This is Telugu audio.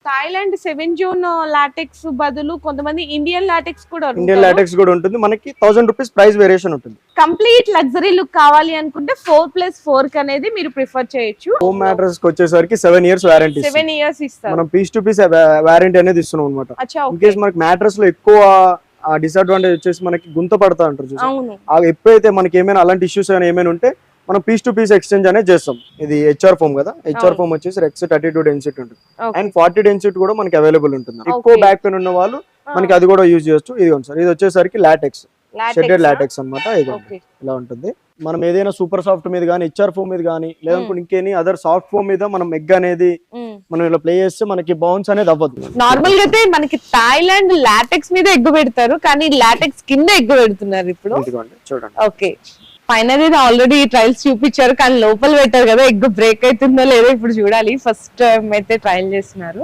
థాయిలాండ్ 7 జూన్ లాటెక్స్ బదులు కొంతమంది ఇండియన్ లాటెక్స్ కూడా ఇండియన్ లాటెక్స్ కూడా ఉంటుంది, మనకి 1000 రూపీస్ ప్రైస్ వేరియేషన్ ఉంటుంది. కంప్లీట్ లగ్జరీ లుక్ కావాలి అనుకుంటే 4+4 అనేది మీరు ప్రిఫర్ చేయొచ్చు. హోమ్ మ్యాట్రెస్ కి వచ్చేసరికి 7 years వారంటీ. 7 years ఇస్తారు. మనం పీస్ టు పీస్ వారంటీ అనేది ఇస్తున్నాం అనమాట. ఇన్ కేస్ మనకి మ్యాట్రెస్ లో ఎక్కువ డిసడ్వాంటేజ్ వచ్చేసి మనకి గుంత పడతా అంటారు చూసారు, ఎప్పుడైతే మనకి ఏమైనా అలాంటి ఇష్యూస్ ఏమైనా ఉంటే మనం పీస్ టు పీస్ ఎక్స్చేంజ్ అనేది చేస్తాం. ఇది హెచ్ఆర్ ఫోమ్ కదా, హెచ్ఆర్ ఫోమ్ వచ్చేసి రెక్స్ 32 డెన్సిటీ ఉంటుంది అండ్ 40 డెన్సిటీ కూడా మనకి అవైలబుల్ ఉంటుంది. ఎక్కువ బ్యాక్ పెయిన్ ఉన్న వాళ్ళు మనకి అది కూడా యూజ్ చేయొచ్చు. ఇది సార్, ఇది వచ్చేసరికి లాటెక్స్, షెడెడ్ లాటెక్స్ అనమాట. ఇలా ఉంటుంది. మనం ఏదైనా సూపర్ సాఫ్ట్ మీద కానీ, హెచ్ఆర్ ఫోమ్ మీద కానీ, లేదంటే ఇంకేని అదర్ సాఫ్ట్ ఫోమ్ మీద మనం ఎగ్ అనేది మనం ఇలా ప్లే చేస్తే మనకి బౌన్స్ అనేది అవ్వదు. నార్మల్ గా అయితే మనకి థాయిలాండ్ లాటెక్స్ మీద ఎగ్ పెడతారు, కానీ లాటెక్స్ కింద ఎగ్ పెడుతున్నారు ఇప్పుడు. చూడండి. ఓకే, ఫైనల్ ఆల్రెడీ ట్రయల్స్ చూపించారు, కానీ లోపల పెట్టారు కదా, ఎగ్ బ్రేక్ అవుతుందో లేదో ఇప్పుడు చూడాలి. ఫస్ట్ టైం అయితే ట్రయల్ చేస్తున్నారు.